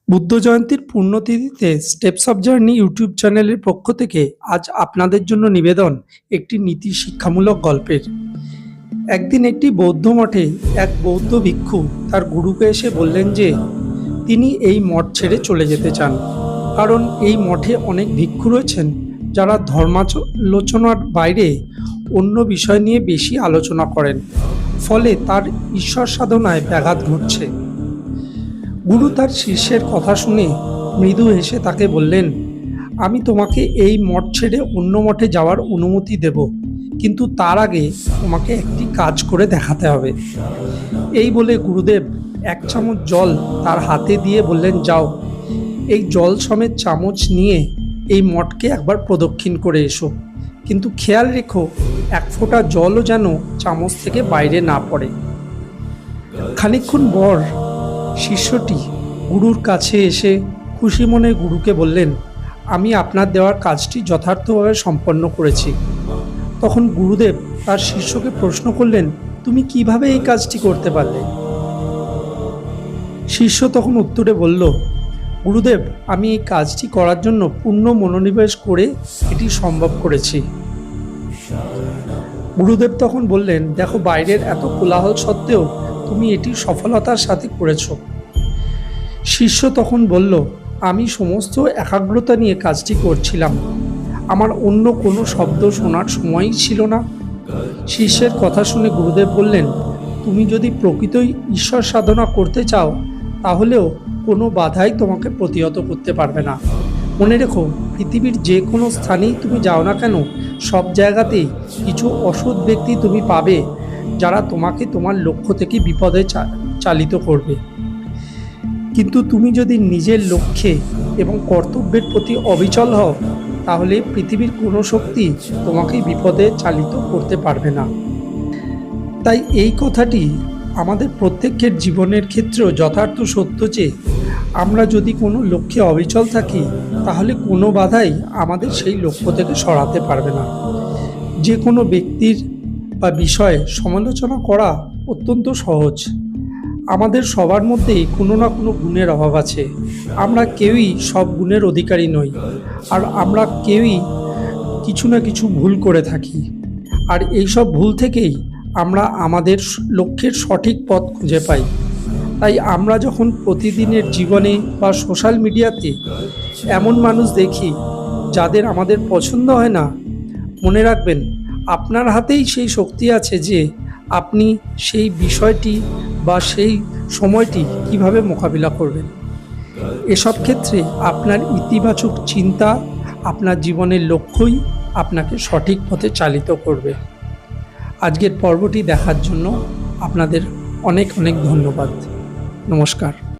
বুদ্ধ জয়ন্তীর পুণ্যতিথিতে steps of journey YouTube চ্যানেলের পক্ষ থেকে আজ আপনাদের জন্য নিবেদন একটি নীতি শিক্ষামূলক গল্পের। একদিন একটি বৌদ্ধ মঠে এক বৌদ্ধ ভিক্ষু তার গুরুকে এসে বললেন যে তিনি এই মঠ ছেড়ে চলে যেতে চান, কারণ এই মঠে অনেক ভিক্ষু রয়েছেন যারা ধর্মালোচনার বাইরে অন্য বিষয় নিয়ে বেশি আলোচনা করেন, ফলে তার ঈশ্বর সাধনায় ব্যাঘাত ঘটছে। গুরু তার শিষ্যের কথা শুনে মৃদু হেসে তাকে বললেন, আমি তোমাকে এই মঠ ছেড়ে অন্য মঠে যাওয়ার অনুমতি দেব, কিন্তু তার আগে তোমাকে একটি কাজ করে দেখাতে হবে। এই বলে গুরুদেব এক চামচ জল তার হাতে দিয়ে বললেন, যাও, এই জল সমেত চামচ নিয়ে এই মঠকে একবার প্রদক্ষিণ করে এসো, কিন্তু খেয়াল রেখো এক ফোঁটা জলও যেন চামচ থেকে বাইরে না পড়ে। খানিকক্ষণ পর শিষ্যটি গুরুর কাছে এসে খুশি মনে গুরুকে বললেন, আমি আপনার দেওয়ার কাজটি যথার্থভাবে সম্পন্ন করেছি। তখন গুরুদেব তার শিষ্যকে প্রশ্ন করলেন, তুমি কিভাবে এই কাজটি করতে পারলে? শিষ্য তখন উত্তরে বলল, গুরুদেব, আমি এই কাজটি করার জন্য পূর্ণ মনোনিবেশ করে এটি সম্ভব করেছি। গুরুদেব তখন বললেন, দেখো, বাইরের এত কোলাহল সত্ত্বেও তুমি এটি সফলতার সাথে করেছ। শিষ্য তখন বলল, আমি সমস্ত একাগ্রতা নিয়ে কাজটি করছিলাম, আমার অন্য কোনো শব্দ শোনার সময়ই ছিল না। শিষ্যের কথা শুনে গুরুদেব বললেন, তুমি যদি প্রকৃতই ঈশ্বর সাধনা করতে চাও তাহলেও কোনো বাধাই তোমাকে প্রতিহত করতে পারবে না। মনে রেখো, পৃথিবীর যে কোনো স্থানেই তুমি যাও না কেন, সব জায়গাতেই কিছু অসৎ ব্যক্তি তুমি পাবে যারা তোমাকে তোমার লক্ষ্য থেকে বিপদে চালিত করবে। কিন্তু তুমি যদি নিজের লক্ষ্যে এবং কর্তব্যের প্রতি অবিচল হও, তাহলে পৃথিবীর কোনো শক্তি তোমাকে বিপদে চালিত করতে পারবে না। তাই এই কথাটি আমাদের প্রত্যেকের জীবনের ক্ষেত্রেও যথার্থ সত্য যে আমরা যদি কোনো লক্ষ্যে অবিচল থাকি, তাহলে কোনো বাধাই আমাদের সেই লক্ষ্য থেকে সরাতে পারবে না। যে কোনো ব্যক্তির বা বিষয়ে সমালোচনা করা অত্যন্ত সহজ। আমাদের সবার মধ্যেই কোনো না কোনো গুণের অভাব আছে। আমরা কেউই সব গুণের অধিকারী নই, আর আমরা কেউই কিছু না কিছু ভুল করে থাকি। আর এই সব ভুল থেকেই আমরা আমাদের লক্ষ্যের সঠিক পথ খুঁজে পাই। তাই আমরা যখন প্রতিদিনের জীবনে বা সোশ্যাল মিডিয়াতে এমন মানুষ দেখি যাদের আমাদের পছন্দ হয় না, মনে রাখবেন, আপনার হাতেই সেই শক্তি আছে যে আপনি সেই বিষয়টি বা সেই সময়টি কিভাবে মোকাবিলা করবেন। এসব ক্ষেত্রে আপনার ইতিবাচক চিন্তা, আপনার জীবনের লক্ষ্যই আপনাকে সঠিক পথে চালিত করবে। আজকের পর্বটি দেখার জন্য আপনাদের অনেক অনেক ধন্যবাদ। নমস্কার।